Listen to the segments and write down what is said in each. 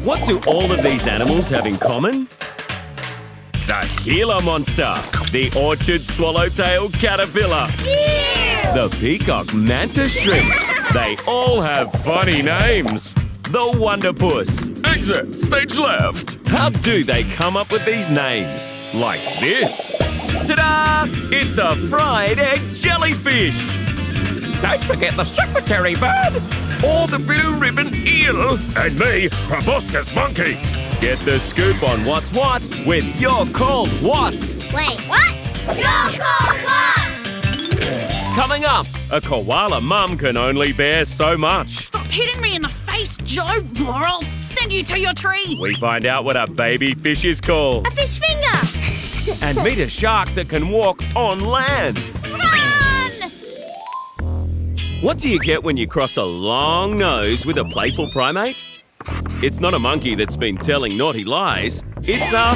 What do all of these animals have in common? The Gila monster, the orchard swallowtail caterpillar, the peacock mantis shrimp. They all have funny names. The wonderpuss. Exit, stage left. How do they come up with these names? Like this. Ta-da! It's a fried egg jellyfish. Don't forget the secretary bird. Or the blue ribbon eel. And me, proboscis monkey. Get the scoop on what's what with You're Called What. Wait, what? You're called what? Coming up, a koala mum can only bear so much. Stop hitting me in the face, Joe, or I'll send you to your tree. We find out what a baby fish is called. A fish finger. And meet a shark that can walk on land. Run! What do you get when you cross a long nose with a playful primate? It's not a monkey that's been telling naughty lies. It's a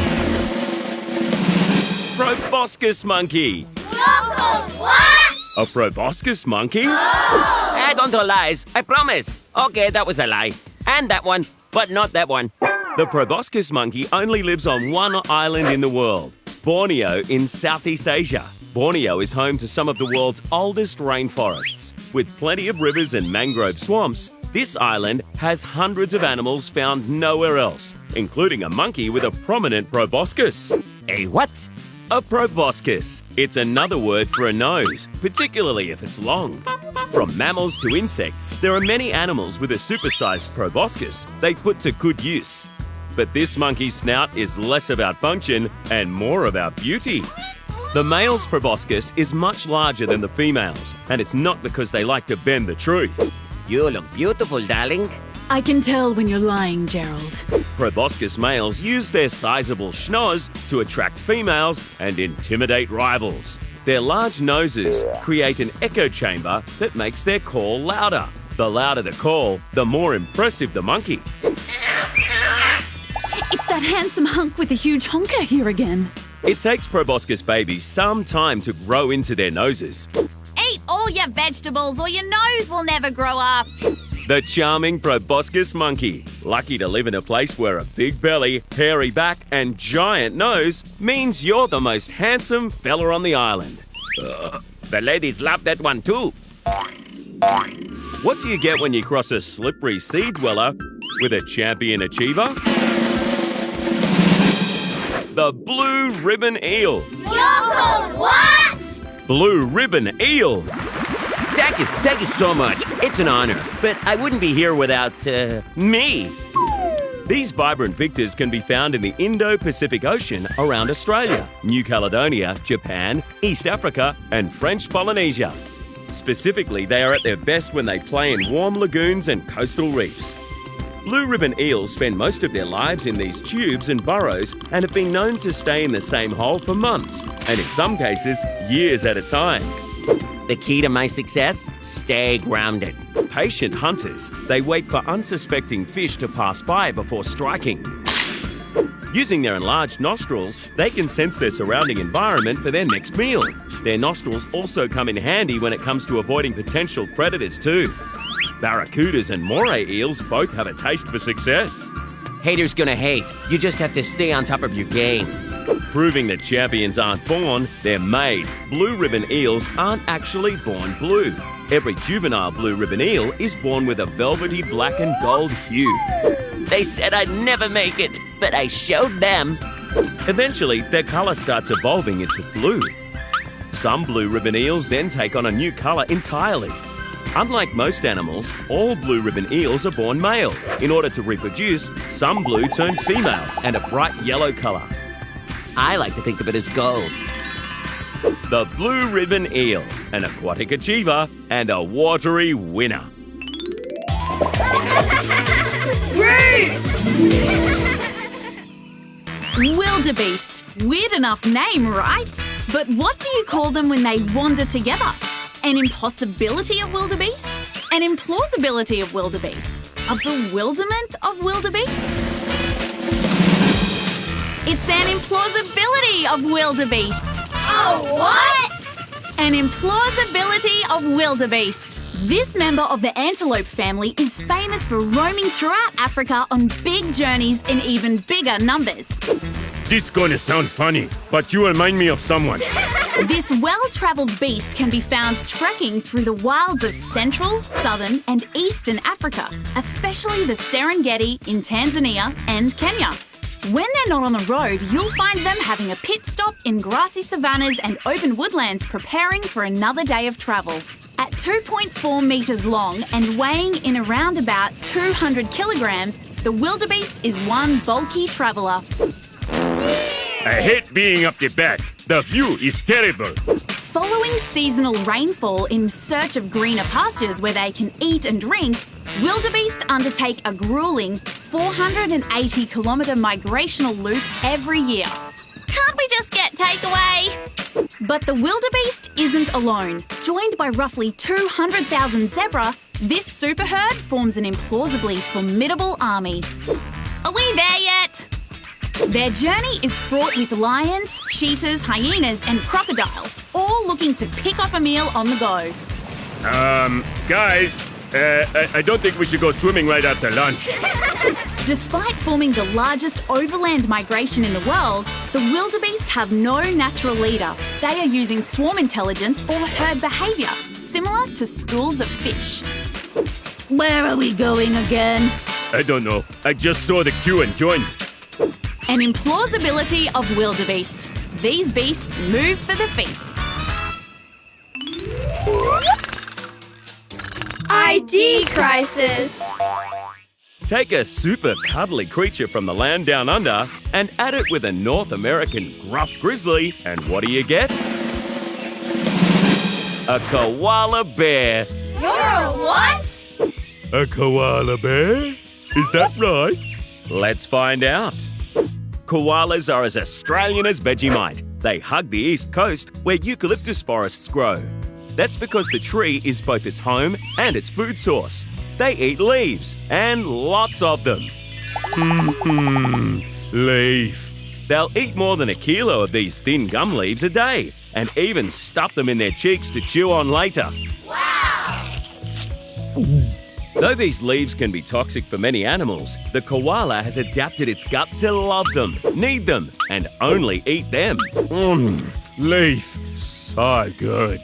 proboscis monkey. You're called what? A proboscis monkey? I don't tell lies, I promise. Okay, that was a lie. And that one, but not that one. The proboscis monkey only lives on one island in the world, Borneo in Southeast Asia. Borneo is home to some of the world's oldest rainforests. With plenty of rivers and mangrove swamps, this island has hundreds of animals found nowhere else, including a monkey with a prominent proboscis. A what? A proboscis. It's another word for a nose, particularly if it's long. From mammals to insects, there are many animals with a supersized proboscis they put to good use. But this monkey's snout is less about function and more about beauty. The male's proboscis is much larger than the female's, and it's not because they like to bend the truth. You look beautiful, darling. I can tell when you're lying, Gerald. Proboscis males use their sizable schnoz to attract females and intimidate rivals. Their large noses create an echo chamber that makes their call louder. The louder the call, the more impressive the monkey. It's that handsome hunk with the huge honker here again. It takes proboscis babies some time to grow into their noses. Eat all your vegetables or your nose will never grow up. The charming proboscis monkey, lucky to live in a place where a big belly, hairy back and giant nose means you're the most handsome fella on the island. The ladies love that one too. What do you get when you cross a slippery sea dweller with a champion achiever? The blue ribbon eel. You're called what? Blue ribbon eel. Thank you so much. It's an honor. But I wouldn't be here without, me. These vibrant victors can be found in the Indo-Pacific Ocean around Australia, New Caledonia, Japan, East Africa, and French Polynesia. Specifically, they are at their best when they play in warm lagoons and coastal reefs. Blue ribbon eels spend most of their lives in these tubes and burrows and have been known to stay in the same hole for months, and in some cases, years at a time. The key to my success? Stay grounded. Patient hunters, they wait for unsuspecting fish to pass by before striking. Using their enlarged nostrils, they can sense their surrounding environment for their next meal. Their nostrils also come in handy when it comes to avoiding potential predators too. Barracudas and moray eels both have a taste for success. Haters gonna hate. You just have to stay on top of your game. Proving that champions aren't born, they're made. Blue ribbon eels aren't actually born blue. Every juvenile blue ribbon eel is born with a velvety black and gold hue. They said I'd never make it, but I showed them. Eventually, their colour starts evolving into blue. Some blue ribbon eels then take on a new colour entirely. Unlike most animals, all blue ribbon eels are born male. In order to reproduce, some blue turn female and a bright yellow colour. I like to think of it as gold. The blue ribbon eel, an aquatic achiever and a watery winner. Wildebeest. Weird enough name, right? But what do you call them when they wander together? An impossibility of wildebeest? An implausibility of wildebeest? A bewilderment of wildebeest? It's an implausibility of wildebeest. Oh, what? An implausibility of wildebeest. This member of the antelope family is famous for roaming throughout Africa on big journeys in even bigger numbers. This gonna sound funny, but you remind me of someone. This well-travelled beast can be found trekking through the wilds of Central, Southern and Eastern Africa, especially the Serengeti in Tanzania and Kenya. When they're not on the road, you'll find them having a pit stop in grassy savannas and open woodlands preparing for another day of travel. At 2.4 metres long and weighing in around about 200 kilograms, the wildebeest is one bulky traveller. I hate being up the back. The view is terrible. Following seasonal rainfall in search of greener pastures where they can eat and drink, wildebeest undertake a grueling 480-kilometre migrational loop every year. Can't we just get takeaway? But the wildebeest isn't alone. Joined by roughly 200,000 zebra, this superherd forms an implausibly formidable army. Are we there yet? Their journey is fraught with lions, cheetahs, hyenas and crocodiles, all looking to pick off a meal on the go. Guys, I don't think we should go swimming right after lunch. Despite forming the largest overland migration in the world, the wildebeest have no natural leader. They are using swarm intelligence or herd behaviour, similar to schools of fish. Where are we going again? I don't know. I just saw the queue and joined. An implausibility of wildebeest. These beasts move for the feast. ID crisis. Take a super cuddly creature from the land down under and add it with a North American gruff grizzly, and what do you get? A koala bear. You're a what? A koala bear? Is that right? Let's find out. Koalas are as Australian as Vegemite. They hug the east coast where eucalyptus forests grow. That's because the tree is both its home and its food source. They eat leaves, and lots of them. Leaf. They'll eat more than 1 kilo of these thin gum leaves a day, and even stuff them in their cheeks to chew on later. Wow! Though these leaves can be toxic for many animals, the koala has adapted its gut to love them, need them, and only eat them. Leaf. So good.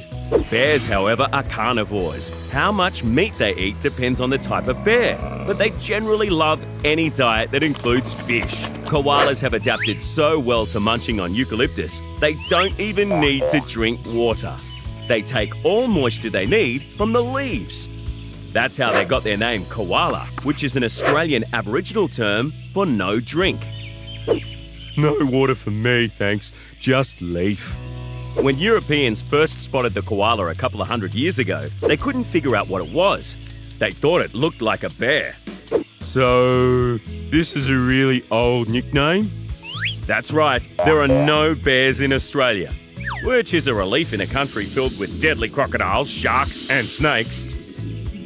Bears, however, are carnivores. How much meat they eat depends on the type of bear, but they generally love any diet that includes fish. Koalas have adapted so well to munching on eucalyptus, they don't even need to drink water. They take all moisture they need from the leaves. That's how they got their name koala, which is an Australian Aboriginal term for no drink. No water for me, thanks. Just leaf. When Europeans first spotted the koala a couple of 100 years ago, they couldn't figure out what it was. They thought it looked like a bear. So, this is a really old nickname? That's right, there are no bears in Australia, which is a relief in a country filled with deadly crocodiles, sharks and snakes.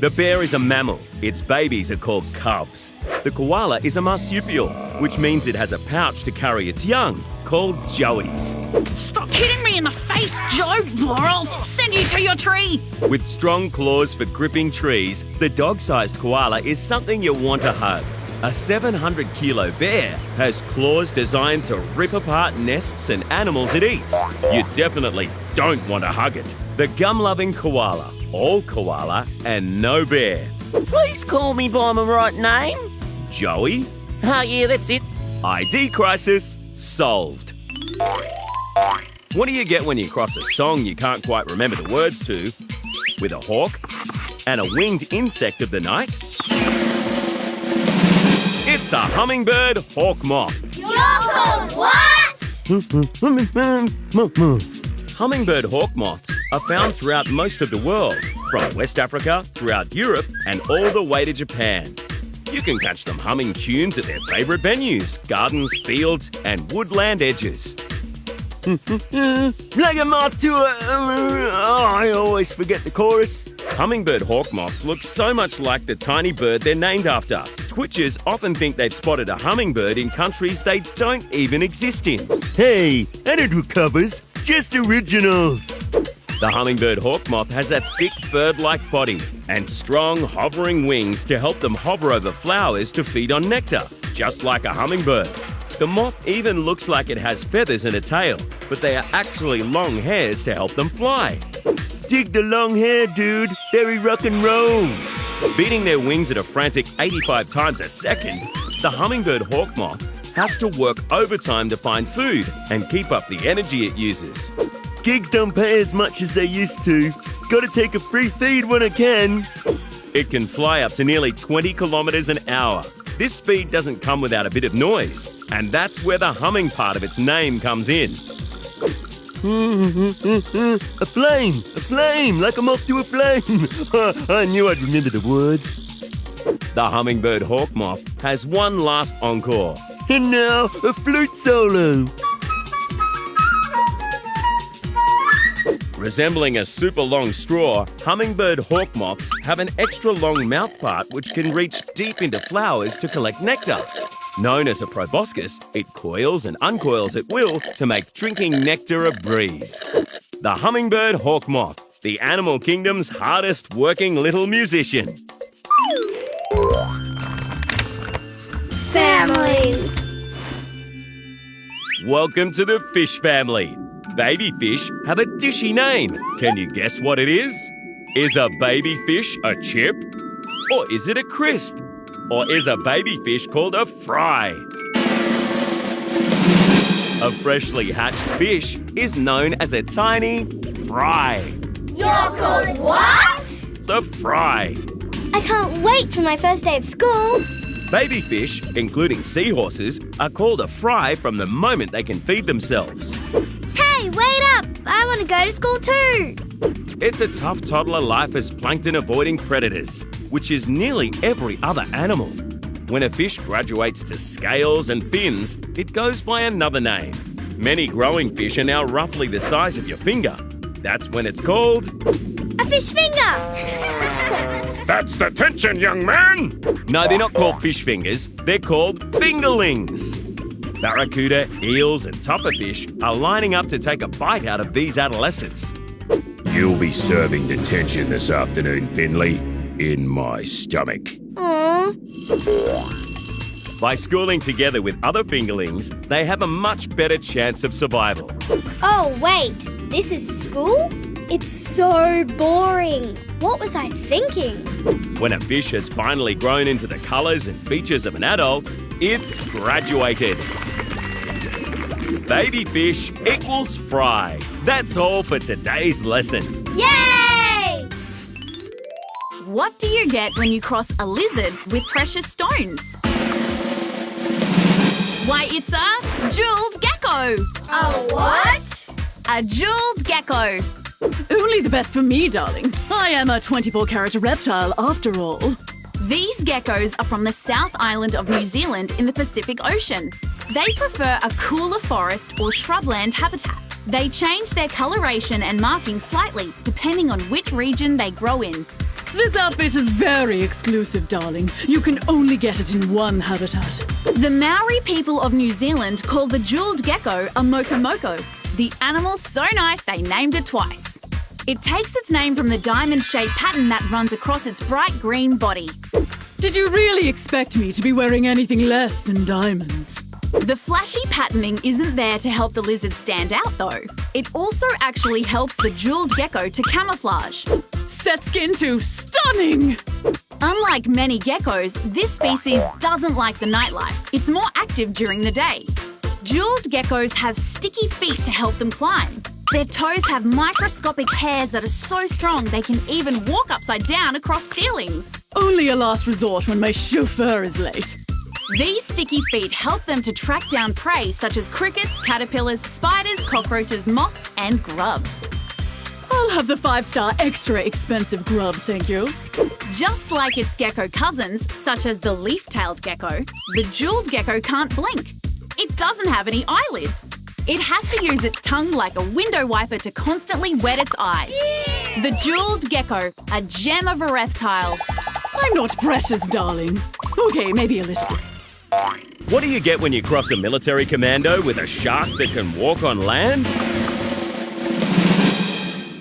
The bear is a mammal. Its babies are called cubs. The koala is a marsupial, which means it has a pouch to carry its young, called joeys. Stop hitting me in the face, Joe, or I'll send you to your tree. With strong claws for gripping trees, the dog-sized koala is something you want to hug. A 700-kilo bear has claws designed to rip apart nests and animals it eats. You definitely don't want to hug it. The gum-loving koala, all koala and no bear. Please call me by my right name. Joey? Oh, yeah, that's it. ID crisis solved. What do you get when you cross a song you can't quite remember the words to with a hawk and a winged insect of the night? It's a hummingbird hawk moth. You're called what? Hummingbird hawk moths are found throughout most of the world, from West Africa, throughout Europe, and all the way to Japan. You can catch them humming tunes at their favourite venues, gardens, fields, and woodland edges. Like a moth to a... I always forget the chorus. Hummingbird hawk moths look so much like the tiny bird they're named after. Twitchers often think they've spotted a hummingbird in countries they don't even exist in. Hey, and it recovers. Just originals. The hummingbird hawk moth has a thick bird-like body and strong hovering wings to help them hover over flowers to feed on nectar, just like a hummingbird. The moth even looks like it has feathers and a tail, but they are actually long hairs to help them fly. Dig the long hair, dude. Very rock and roll. Beating their wings at a frantic 85 times a second, the hummingbird hawk moth has to work overtime to find food and keep up the energy it uses. Gigs don't pay as much as they used to. Gotta take a free feed when I can. It can fly up to nearly 20 kilometers an hour. This speed doesn't come without a bit of noise, and that's where the humming part of its name comes in. A flame, like a moth to a flame. I knew I'd remember the words. The hummingbird hawk moth has one last encore. And now, a flute solo. Resembling a super long straw, hummingbird hawk moths have an extra long mouth part which can reach deep into flowers to collect nectar. Known as a proboscis, it coils and uncoils at will to make drinking nectar a breeze. The hummingbird hawk moth, the animal kingdom's hardest working little musician. Families. Welcome to the fish family. Baby fish have a dishy name. Can you guess what it is? Is a baby fish a chip? Or is it a crisp? Or is a baby fish called a fry? A freshly hatched fish is known as a tiny fry. You're called what? The fry. I can't wait for my first day of school. Baby fish, including seahorses, are called a fry from the moment they can feed themselves. Hey, wait up! I want to go to school too. It's a tough toddler life as plankton-avoiding predators, which is nearly every other animal. When a fish graduates to scales and fins, it goes by another name. Many growing fish are now roughly the size of your finger. That's when it's called A fish finger! That's the tension, young man! No, they're not called fish fingers. They're called fingerlings. Barracuda, eels and topperfish are lining up to take a bite out of these adolescents. You'll be serving detention this afternoon, Finley, in my stomach. Aww. By schooling together with other fingerlings, they have a much better chance of survival. Oh, wait. This is school? It's so boring. What was I thinking? When a fish has finally grown into the colours and features of an adult, it's graduated. Baby fish equals fry. That's all for today's lesson. Yay! What do you get when you cross a lizard with precious stones? Why, it's a jeweled gecko! A what? A jeweled gecko. Only the best for me, darling. I am a 24-carat reptile after all. These geckos are from the South Island of New Zealand in the Pacific Ocean. They prefer a cooler forest or shrubland habitat. They change their coloration and markings slightly depending on which region they grow in. This outfit is very exclusive, darling. You can only get it in one habitat. The Maori people of New Zealand call the jeweled gecko a mokomoko. The animal's so nice they named it twice. It takes its name from the diamond-shaped pattern that runs across its bright green body. Did you really expect me to be wearing anything less than diamonds? The flashy patterning isn't there to help the lizard stand out, though. It also actually helps the jeweled gecko to camouflage. Set skin to stunning! Unlike many geckos, this species doesn't like the nightlife. It's more active during the day. Jeweled geckos have sticky feet to help them climb. Their toes have microscopic hairs that are so strong they can even walk upside down across ceilings. Only a last resort when my chauffeur is late. These sticky feet help them to track down prey such as crickets, caterpillars, spiders, cockroaches, moths and grubs. I'll have the 5-star extra expensive grub, thank you. Just like its gecko cousins, such as the leaf-tailed gecko, the jeweled gecko can't blink. It doesn't have any eyelids. It has to use its tongue like a window wiper to constantly wet its eyes. The jeweled gecko, a gem of a reptile. I'm not precious, darling. Okay, maybe a little. What do you get when you cross a military commando with a shark that can walk on land?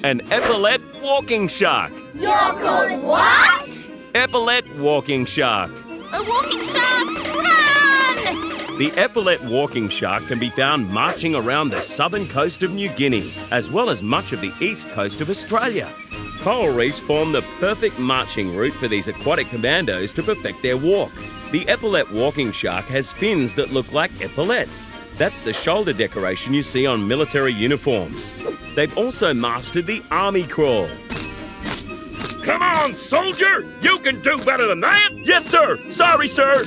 An epaulet walking shark. You're called what? Epaulet walking shark. A walking shark! Run! The epaulet walking shark can be found marching around the southern coast of New Guinea, as well as much of the east coast of Australia. Coral reefs form the perfect marching route for these aquatic commandos to perfect their walk. The epaulet walking shark has fins that look like epaulets. That's the shoulder decoration you see on military uniforms. They've also mastered the army crawl. Come on, soldier! You can do better than that! Yes, sir! Sorry, sir!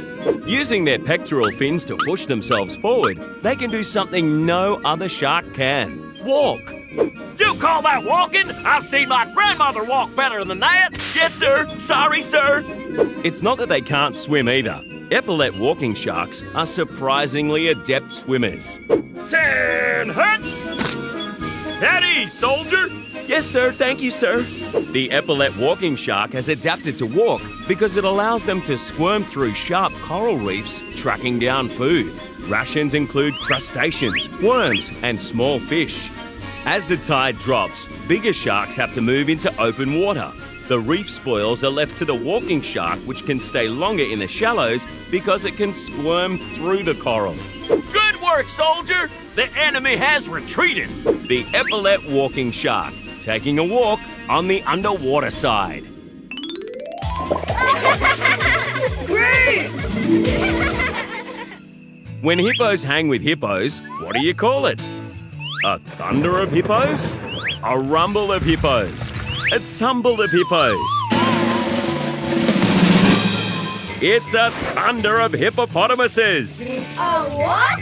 Using their pectoral fins to push themselves forward, they can do something no other shark can. Walk! You call that walking? I've seen my grandmother walk better than that. Yes, sir! Sorry, sir! It's not that they can't swim either. Epaulet walking sharks are surprisingly adept swimmers. 10 hut! At ease, soldier! Yes, sir. Thank you, sir. The epaulet walking shark has adapted to walk because it allows them to squirm through sharp coral reefs, tracking down food. Rations include crustaceans, worms, and small fish. As the tide drops, bigger sharks have to move into open water. The reef spoils are left to the walking shark, which can stay longer in the shallows because it can squirm through the coral. Good work, soldier. The enemy has retreated. The epaulet walking shark, taking a walk on the underwater side. When hippos hang with hippos, what do you call it? A thunder of hippos? A rumble of hippos? A tumble of hippos? It's a thunder of hippopotamuses! A what?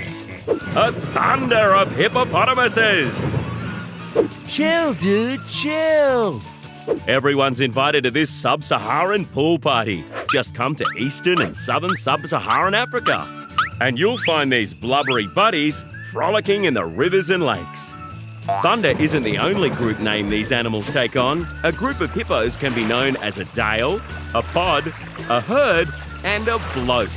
A thunder of hippopotamuses! Chill, dude, chill. Everyone's invited to this sub-Saharan pool party. Just come to eastern and southern sub-Saharan Africa, and you'll find these blubbery buddies frolicking in the rivers and lakes. Thunder isn't the only group name these animals take on. A group of hippos can be known as a dale, a pod, a herd, and a bloat.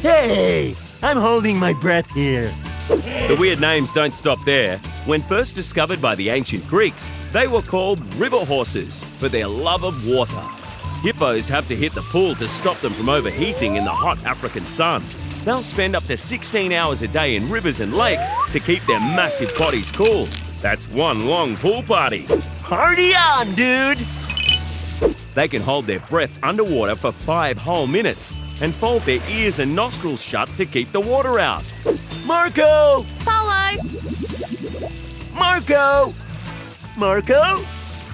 Hey, I'm holding my breath here. The weird names don't stop there. When first discovered by the ancient Greeks, they were called river horses for their love of water. Hippos have to hit the pool to stop them from overheating in the hot African sun. They'll spend up to 16 hours a day in rivers and lakes to keep their massive bodies cool. That's one long pool party. Party on, dude. They can hold their breath underwater for 5 whole minutes and fold their ears and nostrils shut to keep the water out. Marco! Follow! Marco! Marco!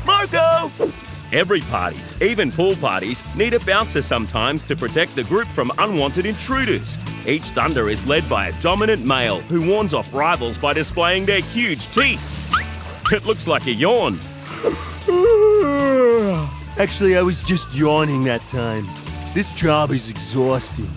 Marco! Every party, even pool parties, need a bouncer sometimes to protect the group from unwanted intruders. Each thunder is led by a dominant male who warns off rivals by displaying their huge teeth. It looks like a yawn. Actually, I was just yawning that time. This job is exhausting.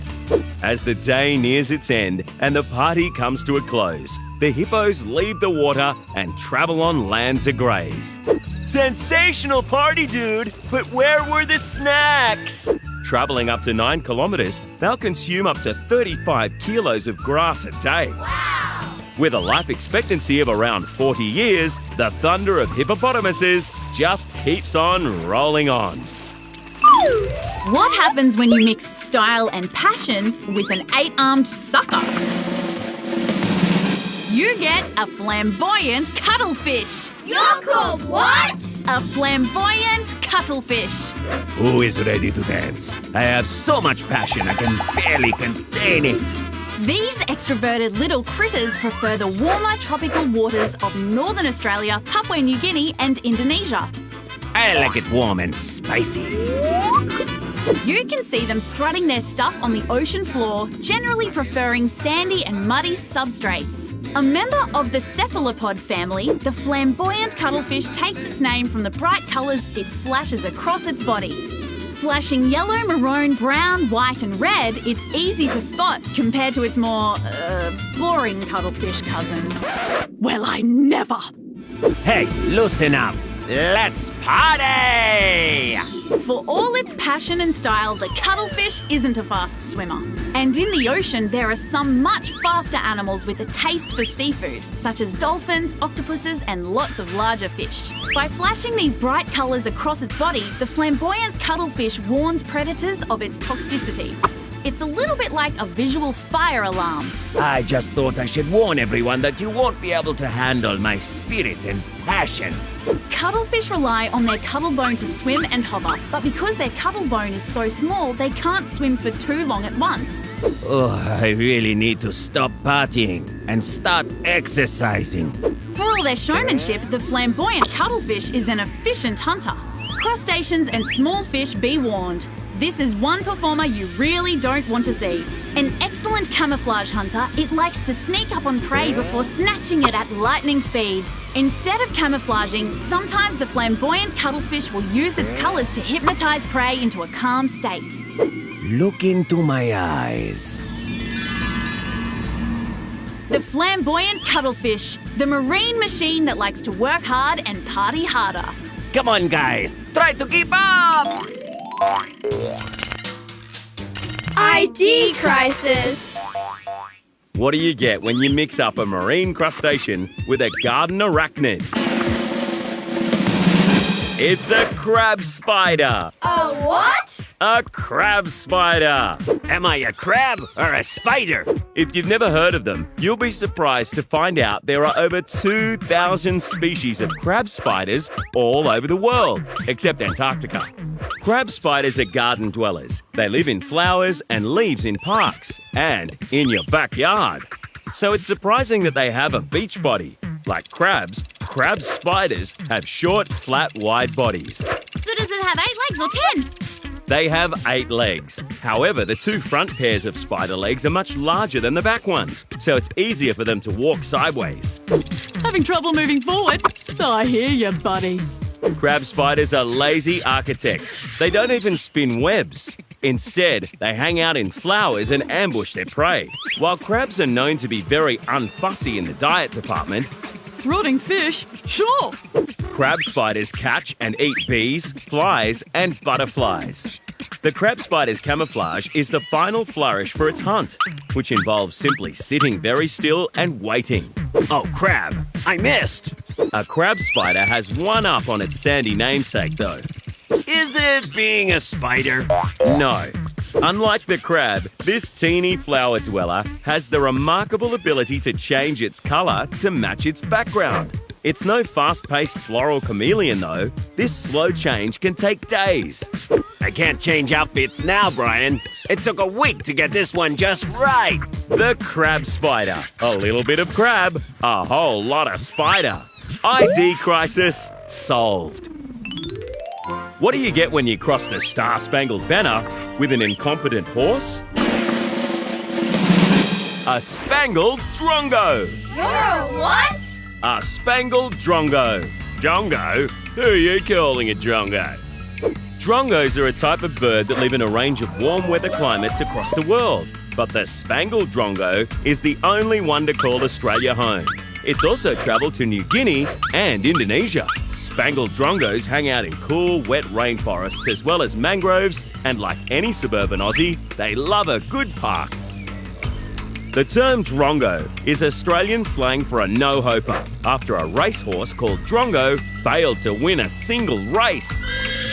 As the day nears its end and the party comes to a close, the hippos leave the water and travel on land to graze. Sensational party, dude! But where were the snacks? Travelling up to 9 kilometres, they'll consume up to 35 kilos of grass a day. Wow! With a life expectancy of around 40 years, the thunder of hippopotamuses just keeps on rolling on. What happens when you mix style and passion with an 8-armed sucker? You get a flamboyant cuttlefish. You're called what? A flamboyant cuttlefish. Who is ready to dance? I have so much passion I can barely contain it. These extroverted little critters prefer the warmer tropical waters of northern Australia, Papua New Guinea and Indonesia. I like it warm and spicy. You can see them strutting their stuff on the ocean floor, generally preferring sandy and muddy substrates. A member of the cephalopod family, the flamboyant cuttlefish takes its name from the bright colours it flashes across its body. Flashing yellow, maroon, brown, white and red, it's easy to spot compared to its more, boring cuttlefish cousins. Well, I never. Hey, loosen up. Let's party! For all its passion and style, the cuttlefish isn't a fast swimmer. And in the ocean, there are some much faster animals with a taste for seafood, such as dolphins, octopuses, and lots of larger fish. By flashing these bright colours across its body, the flamboyant cuttlefish warns predators of its toxicity. It's a little bit like a visual fire alarm. I just thought I should warn everyone that you won't be able to handle my spirit and passion. Cuttlefish rely on their cuttle bone to swim and hover, but because their cuttle bone is so small, they can't swim for too long at once. Oh, I really need to stop partying and start exercising. For all their showmanship, the flamboyant cuttlefish is an efficient hunter. Crustaceans and small fish, be warned. This is one performer you really don't want to see. An excellent camouflage hunter, it likes to sneak up on prey before snatching it at lightning speed. Instead of camouflaging, sometimes the flamboyant cuttlefish will use its colours to hypnotise prey into a calm state. Look into my eyes. The flamboyant cuttlefish, the marine machine that likes to work hard and party harder. Come on, guys. Try to keep up! ID crisis. What do you get when you mix up a marine crustacean with a garden arachnid? It's a crab spider. A what? A crab spider. Am I a crab or a spider? If you've never heard of them, you'll be surprised to find out there are over 2,000 species of crab spiders all over the world, except Antarctica. Crab spiders are garden dwellers. They live in flowers and leaves in parks and in your backyard. So it's surprising that they have a beach body. Like crabs, crab spiders have short, flat, wide bodies. So does it have 8 legs or 10? They have 8 legs. However, the 2 front pairs of spider legs are much larger than the back ones, so it's easier for them to walk sideways. Having trouble moving forward? I hear you, buddy. Crab spiders are lazy architects. They don't even spin webs. Instead, they hang out in flowers and ambush their prey. While crabs are known to be very unfussy in the diet department, Rotting fish? Sure. crab spiders catch and eat bees, flies, and butterflies. The crab spider's camouflage is the final flourish for its hunt, which involves simply sitting very still and waiting. Oh, crab. I missed. A crab spider has one up on its sandy namesake, though. Is it being a spider? No. Unlike the crab, this teeny flower dweller has the remarkable ability to change its colour to match its background. It's no fast-paced floral chameleon, though. This slow change can take days. I can't change outfits now, Brian. It took a week to get this one just right. The crab spider. A little bit of crab, a whole lot of spider. ID crisis solved. What do you get when you cross the Star-Spangled Banner with an incompetent horse? A spangled drongo. You're a what? A spangled drongo. Drongo? Who are you calling a drongo? Drongos are a type of bird that live in a range of warm weather climates across the world. But the spangled drongo is the only one to call Australia home. It's also travelled to New Guinea and Indonesia. Spangled drongos hang out in cool, wet rainforests as well as mangroves, and like any suburban Aussie, they love a good park. The term drongo is Australian slang for a no-hoper, after a racehorse called Drongo failed to win a single race.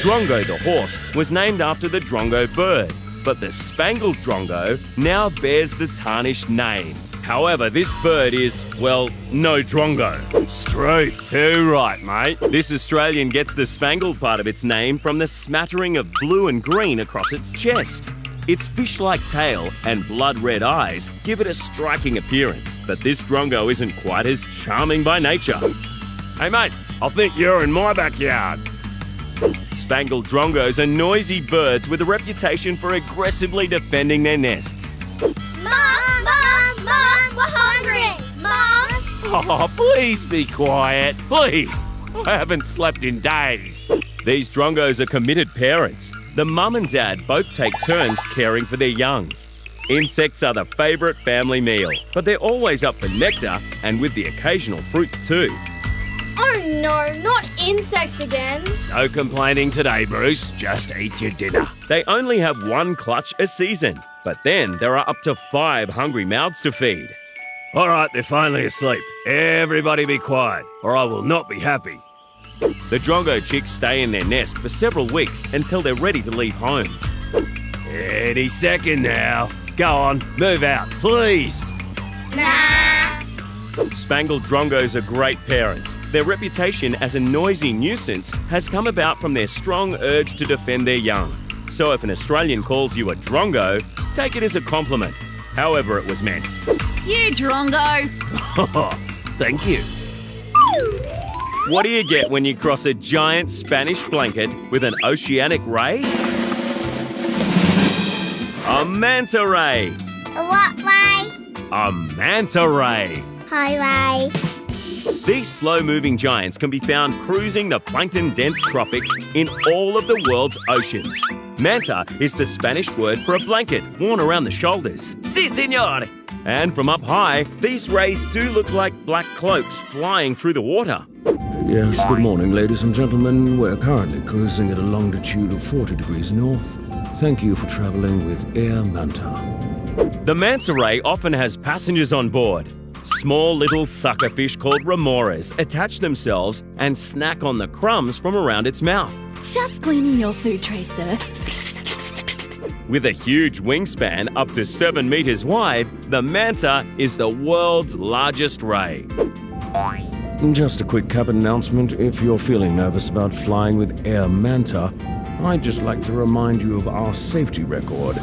Drongo the horse was named after the drongo bird, but the spangled drongo now bears the tarnished name. However, this bird is, well, no drongo. Struth, too right, mate. This Australian gets the spangled part of its name from the smattering of blue and green across its chest. Its fish-like tail and blood-red eyes give it a striking appearance, but this drongo isn't quite as charming by nature. Hey, mate, I think you're in my backyard. Spangled drongos are noisy birds with a reputation for aggressively defending their nests. Mom, we're hungry. Mom. Oh, please be quiet. Please. I haven't slept in days. These drongos are committed parents. The mum and dad both take turns caring for their young. Insects are the favourite family meal, but they're always up for nectar and with the occasional fruit too. Oh no, not insects again. No complaining today, Bruce. Just eat your dinner. They only have one clutch a season, but then there are up to 5 hungry mouths to feed. All right, they're finally asleep. Everybody be quiet, or I will not be happy. The Drongo chicks stay in their nest for several weeks until they're ready to leave home. Any second now. Go on, move out, please. Nah. Spangled Drongos are great parents. Their reputation as a noisy nuisance has come about from their strong urge to defend their young. So if an Australian calls you a Drongo, take it as a compliment, however it was meant. You Drongo! Thank you. What do you get when you cross a giant Spanish blanket with an oceanic ray? A manta ray. What way? A manta ray. Hi, Ray. These slow-moving giants can be found cruising the plankton-dense tropics in all of the world's oceans. Manta is the Spanish word for a blanket worn around the shoulders. Si, senor. And from up high, these rays do look like black cloaks flying through the water. Yes, good morning, ladies and gentlemen. We're currently cruising at a longitude of 40 degrees north. Thank you for traveling with Air Manta. The manta ray often has passengers on board. Small little sucker fish called remoras attach themselves and snack on the crumbs from around its mouth. Just cleaning your food tray, sir. With a huge wingspan up to 7 meters wide, the manta is the world's largest ray. Just a quick cabin announcement. If you're feeling nervous about flying with Air Manta, I'd just like to remind you of our safety record.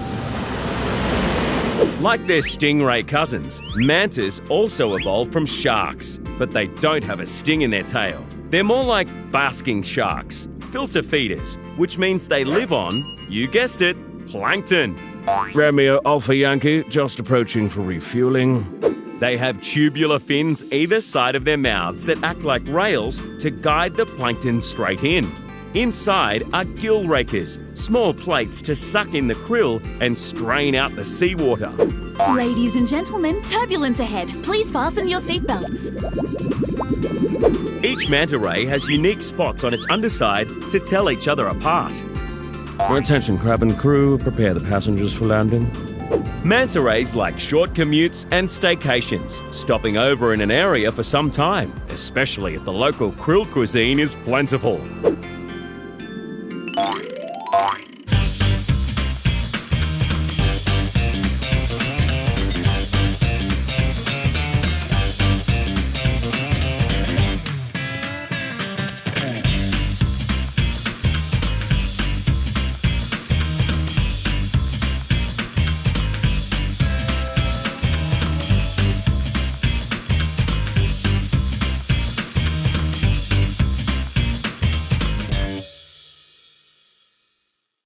Like their stingray cousins, mantas also evolved from sharks, but they don't have a sting in their tail. They're more like basking sharks, filter feeders, which means they live on, you guessed it, plankton. Romeo Alpha Yankee, just approaching for refueling. They have tubular fins either side of their mouths that act like rails to guide the plankton straight in. Inside are gill rakers, small plates to suck in the krill and strain out the seawater. Ladies and gentlemen, turbulence ahead. Please fasten your seatbelts. Each manta ray has unique spots on its underside to tell each other apart. Attention, cabin crew, prepare the passengers for landing. Manta rays like short commutes and staycations, stopping over in an area for some time, especially if the local krill cuisine is plentiful.